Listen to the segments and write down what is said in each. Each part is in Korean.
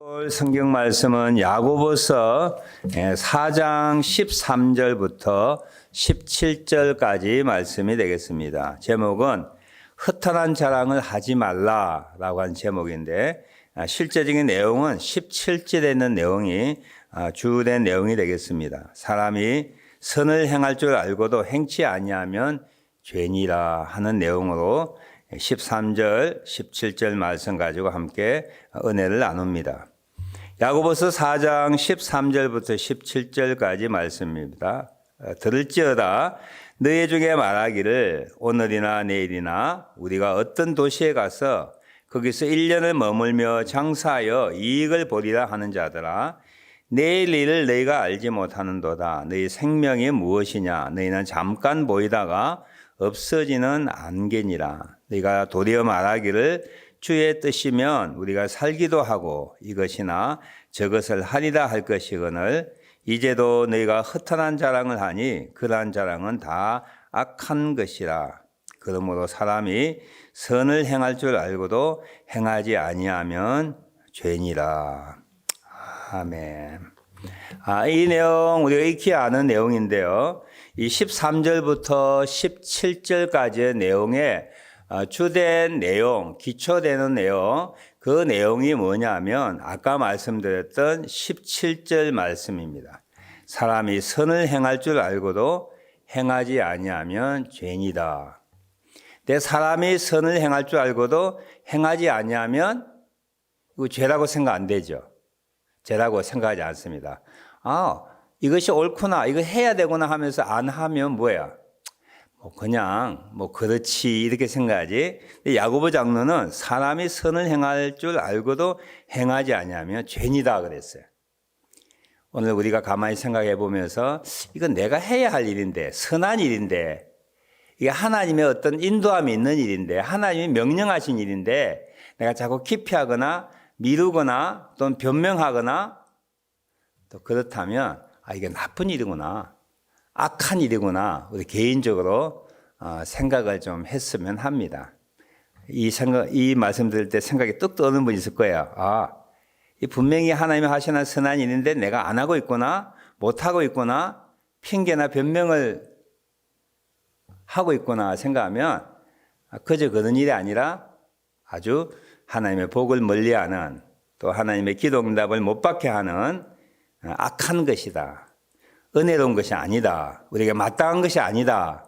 오늘 성경 말씀은 야고보서 4장 13절부터 17절까지 말씀이 되겠습니다. 제목은 허탄한 자랑을 하지 말라라고 하는 제목인데 실제적인 내용은 17절에 있는 내용이 주된 내용이 되겠습니다. 사람이 선을 행할 줄 알고도 행치 아니하면 죄니라 하는 내용으로 13절, 17절 말씀 가지고 함께 은혜를 나눕니다. 야고보서 4장 13절부터 17절까지 말씀입니다. 들을지어다 너희 중에 말하기를 오늘이나 내일이나 우리가 어떤 도시에 가서 거기서 1년을 머물며 장사하여 이익을 보리라 하는 자들아, 내일 일을 너희가 알지 못하는도다. 너희 생명이 무엇이냐? 너희는 잠깐 보이다가 없어지는 안개니라. 네가 도리어 말하기를 주의 뜻이면 우리가 살기도 하고 이것이나 저것을 하리라 할 것이거늘 이제도 너희가 허탄한 자랑을 하니 그러한 자랑은 다 악한 것이라. 그러므로 사람이 선을 행할 줄 알고도 행하지 아니하면 죄니라. 아멘. 이 내용 우리가 익히 아는 내용인데요. 이 13절부터 17절까지의 내용의 주된 내용, 기초되는 내용, 그 내용이 뭐냐면 아까 말씀드렸던 17절 말씀입니다. 사람이 선을 행할 줄 알고도 행하지 아니하면 죄니다. 근데 사람이 선을 행할 줄 알고도 행하지 아니하면 이거 죄라고 생각 안 되죠. 죄라고 생각하지 않습니다. 이것이 옳구나, 이거 해야 되구나 하면서 안 하면 뭐야? 그냥 그렇지 이렇게 생각하지. 야고보 장로는 사람이 선을 행할 줄 알고도 행하지 아니하면 죄니다 그랬어요. 오늘 우리가 가만히 생각해 보면서 이건 내가 해야 할 일인데, 선한 일인데, 이게 하나님의 어떤 인도함이 있는 일인데, 하나님이 명령하신 일인데 내가 자꾸 기피하거나 미루거나 또는 변명하거나 또 그렇다면 이게 나쁜 일이구나, 악한 일이구나, 우리 개인적으로 생각을 좀 했으면 합니다. 이 말씀 들을 때 생각이 뚝 떠오르는 분 있을 거예요. 이 분명히 하나님이 하시는 선한 일인데 내가 안 하고 있구나, 못 하고 있구나, 핑계나 변명을 하고 있구나 생각하면 그저 그런 일이 아니라 아주 하나님의 복을 멀리하는, 또 하나님의 기도 응답을 못 받게 하는 악한 것이다. 은혜로운 것이 아니다. 우리에게 마땅한 것이 아니다.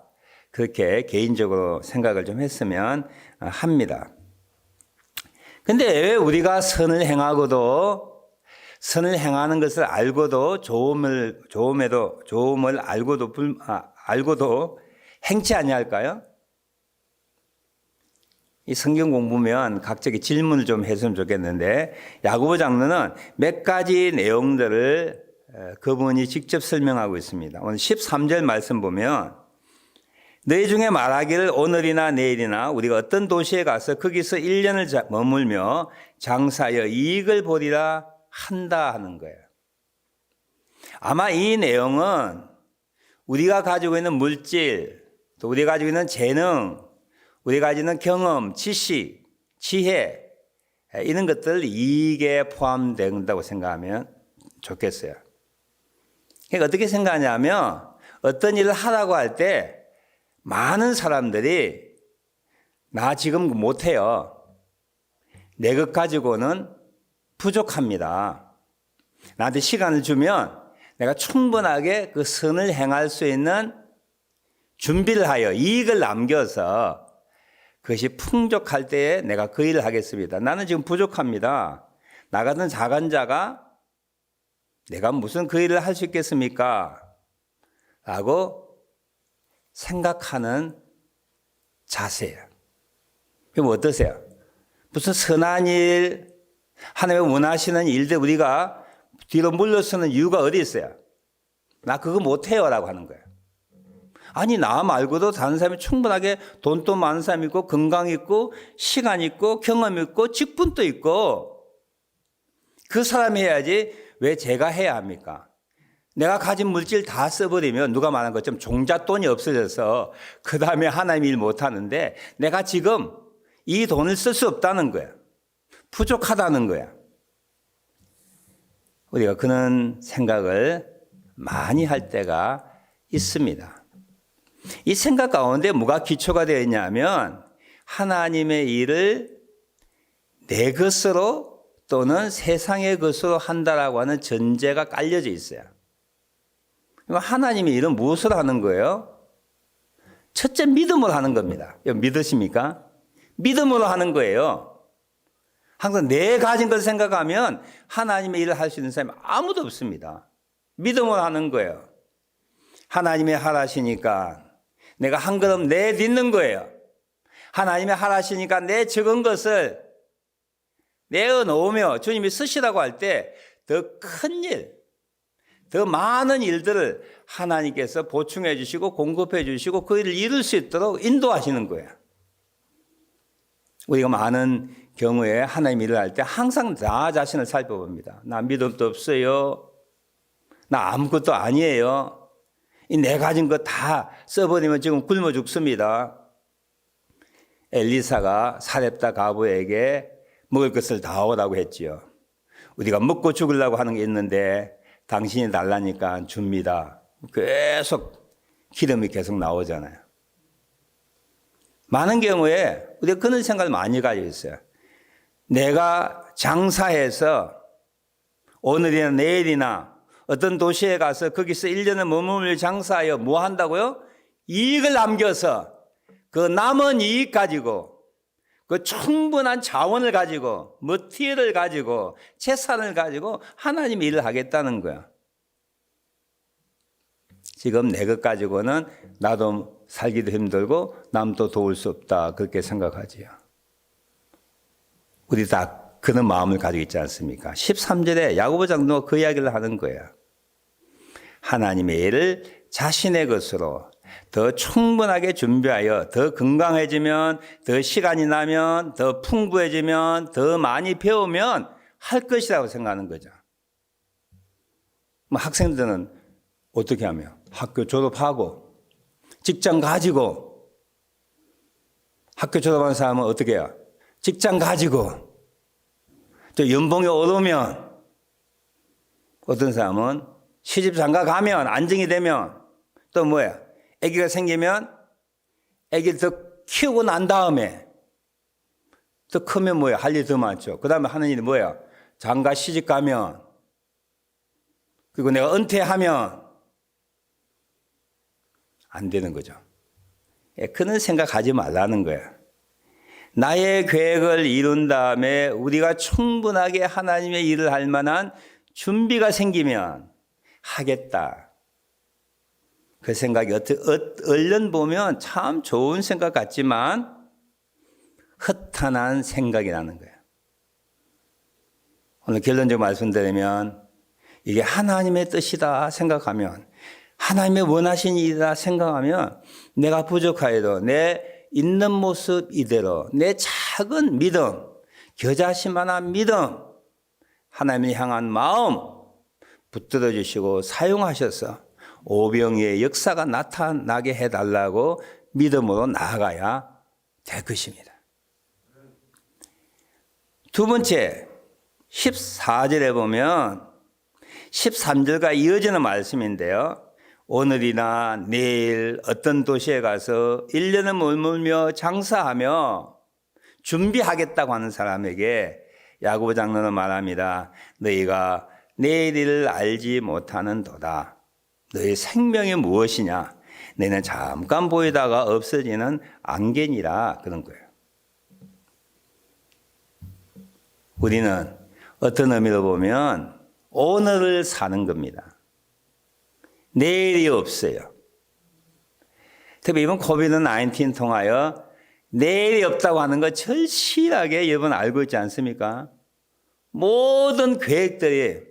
그렇게 개인적으로 생각을 좀 했으면 합니다. 근데 왜 우리가 선을 행하고도, 선을 행하는 것을 알고도 좋음을 알고도 행치 아니할까요? 이 성경 공부면 각적인 질문을 좀 했으면 좋겠는데, 야고보 장로는 몇 가지 내용들을 그분이 직접 설명하고 있습니다. 오늘 13절 말씀 보면 너희 중에 말하기를 오늘이나 내일이나 우리가 어떤 도시에 가서 거기서 1년을 머물며 장사하여 이익을 보리라 한다 하는 거예요. 아마 이 내용은 우리가 가지고 있는 물질, 또 우리가 가지고 있는 재능, 우리가 가지고 있는 경험, 지식, 지혜, 이런 것들 이익에 포함된다고 생각하면 좋겠어요. 그러니까 어떻게 생각하냐면 어떤 일을 하라고 할 때 많은 사람들이 나 지금 못해요. 내 것 가지고는 부족합니다. 나한테 시간을 주면 내가 충분하게 그 선을 행할 수 있는 준비를 하여 이익을 남겨서 그것이 풍족할 때에 내가 그 일을 하겠습니다. 나는 지금 부족합니다. 나 같은 작은 자가 내가 무슨 그 일을 할 수 있겠습니까? 라고 생각하는 자세예요. 그럼 어떠세요? 무슨 선한 일, 하나님이 원하시는 일들 우리가 뒤로 물러서는 이유가 어디 있어요? 나 그거 못해요 라고 하는 거예요. 아니, 나 말고도 다른 사람이 충분하게 돈도 많은 사람이 있고 건강 있고 시간 있고 경험 있고 직분도 있고 그 사람이 해야지 왜 제가 해야 합니까? 내가 가진 물질 다 써버리면 누가 말한 것처럼 종잣돈이 없어져서 그 다음에 하나님 일 못하는데 내가 지금 이 돈을 쓸 수 없다는 거야. 부족하다는 거야. 우리가 그런 생각을 많이 할 때가 있습니다. 이 생각 가운데 뭐가 기초가 되어 있냐면 하나님의 일을 내 것으로 또는 세상의 것으로 한다라고 하는 전제가 깔려져 있어요. 하나님의 일은 무엇을 하는 거예요? 첫째 믿음으로 하는 겁니다. 믿으십니까? 믿음으로 하는 거예요. 항상 내 가진 것을 생각하면 하나님의 일을 할 수 있는 사람이 아무도 없습니다. 믿음으로 하는 거예요. 하나님의 하라시니까 내가 한 걸음 내딛는 거예요. 하나님의 하라시니까 내 적은 것을 내어놓으며 주님이 쓰시라고 할 때 더 큰 일, 더 많은 일들을 하나님께서 보충해 주시고 공급해 주시고 그 일을 이룰 수 있도록 인도하시는 거예요. 우리가 많은 경우에 하나님 일을 할 때 항상 나 자신을 살펴봅니다. 나 믿음도 없어요. 나 아무것도 아니에요. 내 가진 거 다 써버리면 지금 굶어 죽습니다. 엘리사가 사렙다 과부에게 먹을 것을 다 오라고 했지요. 우리가 먹고 죽으려고 하는 게 있는데 당신이 달라니까 줍니다. 계속 기름이 계속 나오잖아요. 많은 경우에 우리가 그런 생각을 많이 가지고 있어요. 내가 장사해서 오늘이나 내일이나 어떤 도시에 가서 거기서 1년을 머물며 장사하여 뭐 한다고요? 이익을 남겨서 그 남은 이익 가지고 그 충분한 자원을 가지고 머티리얼을 가지고 재산을 가지고 하나님 일을 하겠다는 거야. 지금 내 것 가지고는 나도 살기도 힘들고 남도 도울 수 없다 그렇게 생각하지요. 우리 다 그런 마음을 가지고 있지 않습니까? 13절에 야고보 장로가 그 이야기를 하는 거예요. 하나님의 일을 자신의 것으로 더 충분하게 준비하여 더 건강해지면 더 시간이 나면 더 풍부해지면 더 많이 배우면 할 것이라고 생각하는 거죠. 학생들은 어떻게 하며 학교 졸업하고 직장 가지고 학교 졸업한 사람은 어떻게 해요? 직장 가지고 또 연봉이 오르면 어떤 사람은 시집 장가 가면 안정이 되면 또 뭐야? 아기가 생기면 아기를 더 키우고 난 다음에 더 크면 뭐야? 할 일이 더 많죠. 그 다음에 하는 일이 뭐야? 장가 시집 가면 그리고 내가 은퇴하면 안 되는 거죠. 그런 생각하지 말라는 거야. 나의 계획을 이룬 다음에 우리가 충분하게 하나님의 일을 할 만한 준비가 생기면 하겠다. 그 생각이 얼른 보면 참 좋은 생각 같지만 허탄한 생각이 나는 거예요. 오늘 결론적으로 말씀드리면 이게 하나님의 뜻이다 생각하면 하나님의 원하신 일이다 생각하면 내가 부족하여도 내 있는 모습 이대로 내 작은 믿음, 겨자씨만한 믿음, 하나님을 향한 마음 붙들어 주시고 사용하셔서 오병이의 역사가 나타나게 해달라고 믿음으로 나아가야 될 것입니다. 두 번째 14절에 보면 13절과 이어지는 말씀인데요. 오늘이나 내일 어떤 도시에 가서 1년을 머물며 장사하며 준비하겠다고 하는 사람에게 야고보 장로는 말합니다. 너희가 내일을 알지 못하는도다. 너희 생명이 무엇이냐? 너희는 잠깐 보이다가 없어지는 안개니라 그런 거예요. 우리는 어떤 의미로 보면 오늘을 사는 겁니다. 내일이 없어요. 특히 이번 코비드-19 통하여 내일이 없다고 하는 거 절실하게 여러분 알고 있지 않습니까? 모든 계획들이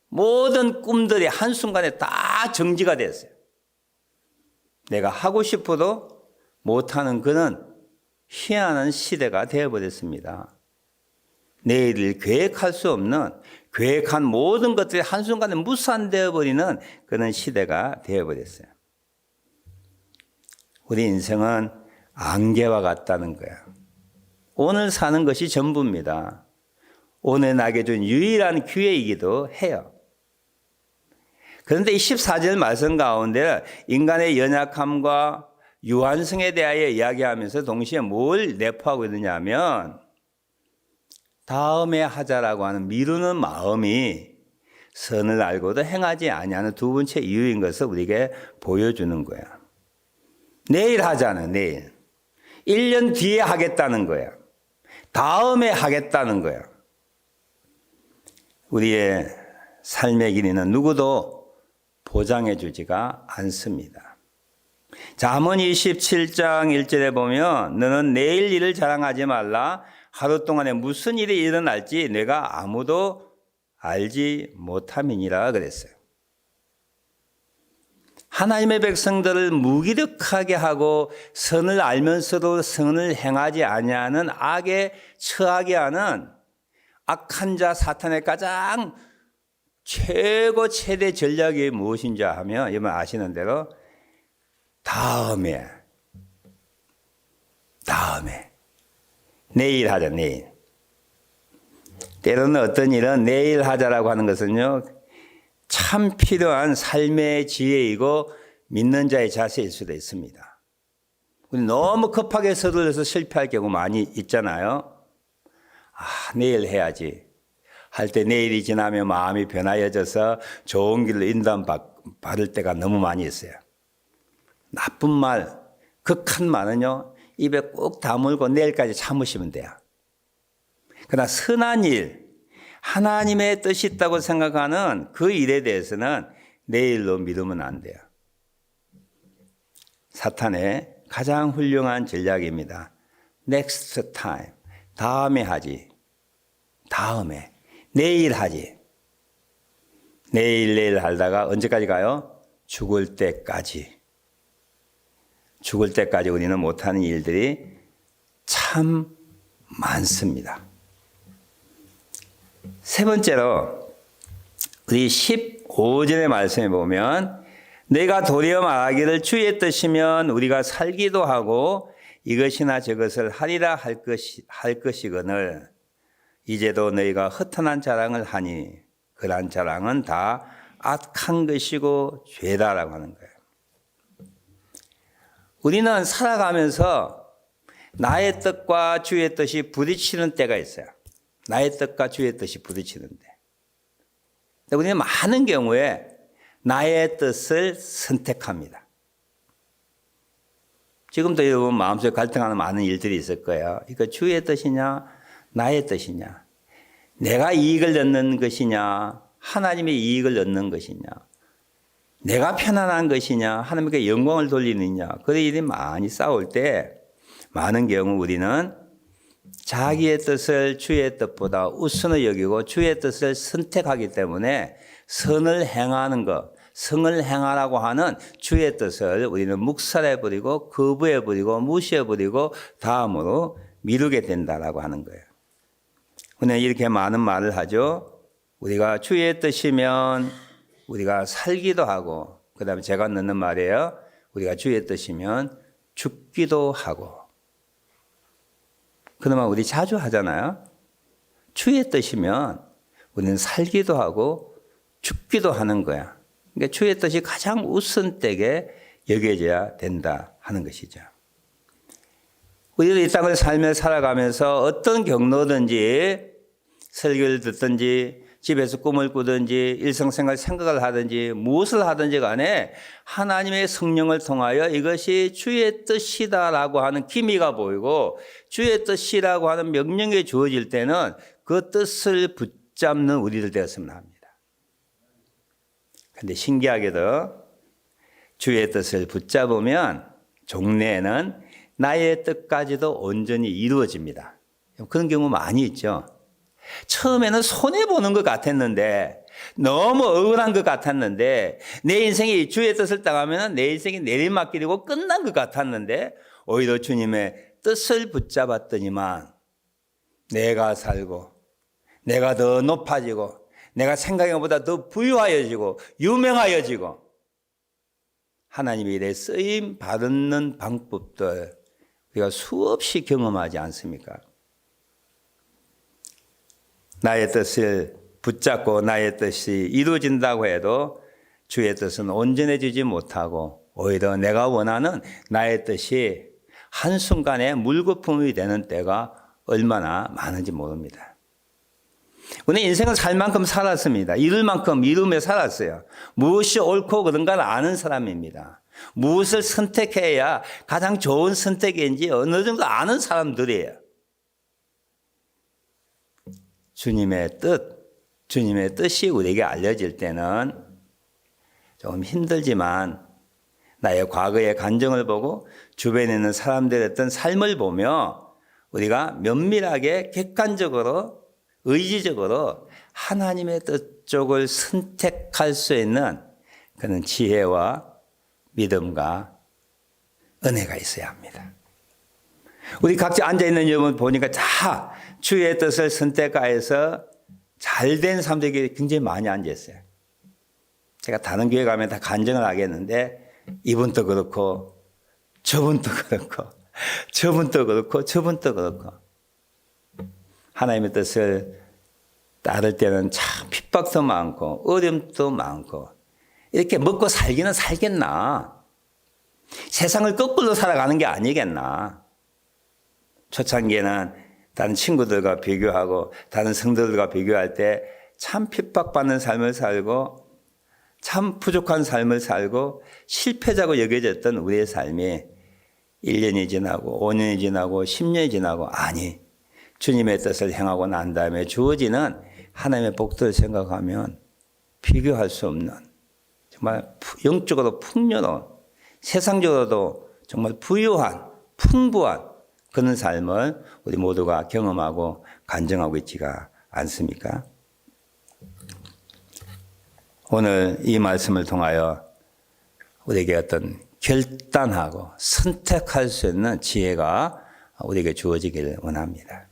모든 꿈들이 한순간에 다 정지가 됐어요. 내가 하고 싶어도 못하는 그런 희한한 시대가 되어버렸습니다. 내일을 계획할 수 없는 계획한 모든 것들이 한순간에 무산되어 버리는 그런 시대가 되어버렸어요. 우리 인생은 안개와 같다는 거야. 오늘 사는 것이 전부입니다. 오늘 나에게 준 유일한 기회이기도 해요. 그런데 이 14절 말씀 가운데 인간의 연약함과 유한성에 대하여 이야기하면서 동시에 뭘 내포하고 있느냐면 다음에 하자라고 하는 미루는 마음이 선을 알고도 행하지 아니하는 두 번째 이유인 것을 우리에게 보여주는 거야. 내일 하자는 내일. 1년 뒤에 하겠다는 거야. 다음에 하겠다는 거야. 우리의 삶의 길이는 누구도 보장해 주지가 않습니다. 잠언 27장 1절에 보면 너는 내일 일을 자랑하지 말라. 하루 동안에 무슨 일이 일어날지 내가 아무도 알지 못함이니라 그랬어요. 하나님의 백성들을 무기력하게 하고 선을 알면서도 선을 행하지 아니하는 악에 처하게 하는 악한 자 사탄의 가장 최고 최대 전략이 무엇인지 하면 여러분 아시는 대로 다음에 내일 하자 내일. 때로는 어떤 일은 내일 하자라고 하는 것은요 참 필요한 삶의 지혜이고 믿는 자의 자세일 수도 있습니다. 우리 너무 급하게 서둘러서 실패할 경우 많이 있잖아요. 내일 해야지 할 때 내일이 지나면 마음이 변하여져서 좋은 길로 인도받을 때가 너무 많이 있어요. 나쁜 말, 극한 말은요 입에 꼭 다물고 내일까지 참으시면 돼요. 그러나 선한 일, 하나님의 뜻이 있다고 생각하는 그 일에 대해서는 내일로 미루면 안 돼요. 사탄의 가장 훌륭한 전략입니다. Next time. 다음에 하지. 다음에. 내일 하지. 내일 하다가 언제까지 가요? 죽을 때까지. 죽을 때까지 우리는 못하는 일들이 참 많습니다. 세 번째로 우리 15절의 말씀에 보면 내가 도리어 말하기를 주의 뜻이면 우리가 살기도 하고 이것이나 저것을 하리라 할 것이거늘 이제도 너희가 허탄한 자랑을 하니 그러한 자랑은 다 악한 것이고 죄다라고 하는 거예요. 우리는 살아가면서 나의 뜻과 주의 뜻이 부딪히는 때가 있어요. 나의 뜻과 주의 뜻이 부딪히는데. 우리는 많은 경우에 나의 뜻을 선택합니다. 지금도 여러분 마음속에 갈등하는 많은 일들이 있을 거예요. 이거 주의 뜻이냐, 나의 뜻이냐, 내가 이익을 얻는 것이냐, 하나님의 이익을 얻는 것이냐, 내가 편안한 것이냐, 하나님께 영광을 돌리느냐, 그런 일이 많이 싸울 때 많은 경우 우리는 자기의 뜻을 주의 뜻보다 우선히 여기고 주의 뜻을 선택하기 때문에 선을 행하는 것, 성을 행하라고 하는 주의 뜻을 우리는 묵살해버리고 거부해버리고 무시해버리고 다음으로 미루게 된다라고 하는 거예요. 우리는 이렇게 많은 말을 하죠. 우리가 주의 뜻이면 우리가 살기도 하고 그 다음에 제가 넣는 말이에요. 우리가 주의 뜻이면 죽기도 하고. 그나마 우리 자주 하잖아요. 주의 뜻이면 우리는 살기도 하고 죽기도 하는 거야. 그러니까 주의 뜻이 가장 우선되게 여겨져야 된다 하는 것이죠. 우리도 이 땅을 삶을 살아가면서 어떤 경로든지 설교를 듣든지 집에서 꿈을 꾸든지 일상생활 생각을 하든지 무엇을 하든지 간에 하나님의 성령을 통하여 이것이 주의 뜻이다라고 하는 기미가 보이고 주의 뜻이라고 하는 명령이 주어질 때는 그 뜻을 붙잡는 우리들 되었으면 합니다. 그런데 신기하게도 주의 뜻을 붙잡으면 종래에는 나의 뜻까지도 온전히 이루어집니다. 그런 경우 많이 있죠. 처음에는 손해보는 것 같았는데 너무 억울한 것 같았는데 내 인생이 주의 뜻을 따가면 내 인생이 내리막길이고 끝난 것 같았는데 오히려 주님의 뜻을 붙잡았더니만 내가 살고 내가 더 높아지고 내가 생각한 것보다 더 부유하여지고 유명하여지고 하나님의 일에 쓰임 받는 방법들 우리가 수없이 경험하지 않습니까? 나의 뜻을 붙잡고 나의 뜻이 이루어진다고 해도 주의 뜻은 온전해지지 못하고 오히려 내가 원하는 나의 뜻이 한순간에 물거품이 되는 때가 얼마나 많은지 모릅니다. 우리 인생은 살 만큼 살았습니다. 이룰 만큼 이루며 살았어요. 무엇이 옳고 그른가를 아는 사람입니다. 무엇을 선택해야 가장 좋은 선택인지 어느 정도 아는 사람들이에요. 주님의 뜻이 우리에게 알려질 때는 조금 힘들지만 나의 과거의 간증을 보고 주변에 있는 사람들의 어떤 삶을 보며 우리가 면밀하게 객관적으로 의지적으로 하나님의 뜻 쪽을 선택할 수 있는 그런 지혜와 믿음과 은혜가 있어야 합니다. 우리 각자 앉아있는 여러분 보니까 다 주의 뜻을 선택하여서 잘된 사람들이 굉장히 많이 앉아있어요. 제가 다른 교회 가면 다 간증을 하겠는데 이분도 그렇고 저분도 그렇고 저분도 그렇고 저분도 그렇고 하나님의 뜻을 따를 때는 참 핍박도 많고 어려움도 많고 이렇게 먹고 살기는 살겠나. 세상을 거꾸로 살아가는 게 아니겠나. 초창기에는 다른 친구들과 비교하고 다른 성도들과 비교할 때 참 핍박받는 삶을 살고 참 부족한 삶을 살고 실패자고 여겨졌던 우리의 삶이 1년이 지나고 5년이 지나고 10년이 지나고 아니 주님의 뜻을 행하고 난 다음에 주어지는 하나님의 복들을 생각하면 비교할 수 없는 정말 영적으로 풍요로운 세상적으로도 정말 부유한 풍부한 그런 삶을 우리 모두가 경험하고 간증하고 있지가 않습니까? 오늘 이 말씀을 통하여 우리에게 어떤 결단하고 선택할 수 있는 지혜가 우리에게 주어지기를 원합니다.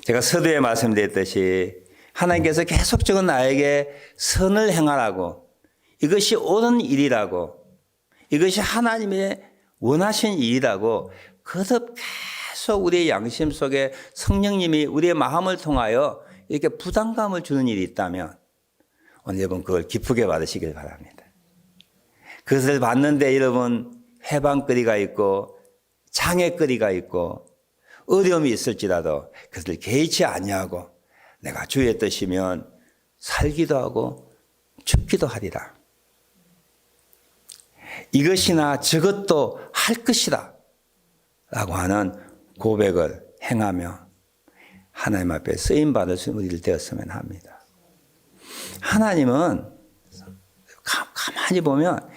제가 서두에 말씀드렸듯이 하나님께서 계속적으로 나에게 선을 행하라고 이것이 옳은 일이라고 이것이 하나님의 원하신 일이라고 거듭 계속 우리의 양심 속에 성령님이 우리의 마음을 통하여 이렇게 부담감을 주는 일이 있다면 오늘 여러분 그걸 기쁘게 받으시길 바랍니다. 그것을 받는데 여러분 해방거리가 있고 장애거리가 있고 어려움이 있을지라도 그것을 개의치 아니하고 내가 주의 뜻이면 살기도 하고 죽기도 하리라. 이것이나 저것도 할 것이다 라고 하는 고백을 행하며 하나님 앞에 쓰임받을 수 있는 우리들 되었으면 합니다. 하나님은 가만히 보면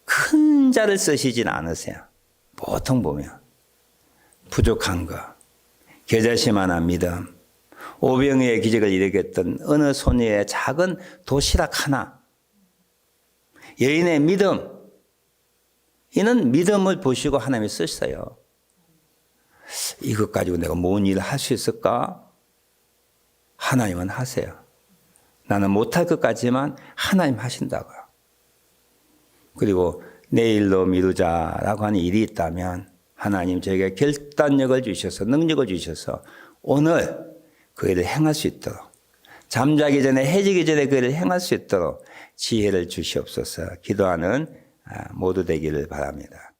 큰 자를 쓰시진 않으세요. 보통 보면 부족한 것, 겨자씨만한 믿음, 오병이의 기적을 일으켰던 어느 소녀의 작은 도시락 하나, 여인의 믿음, 이는 믿음을 보시고 하나님이 쓰셨어요. 이것 가지고 내가 뭔 일을 할 수 있을까? 하나님은 하세요. 나는 못할 것 같지만 하나님 하신다고요. 그리고 내일로 미루자라고 하는 일이 있다면 하나님 저에게 결단력을 주셔서 능력을 주셔서 오늘 그 일을 행할 수 있도록 잠자기 전에 해지기 전에 그 일을 행할 수 있도록 지혜를 주시옵소서 기도하는 모두 되기를 바랍니다.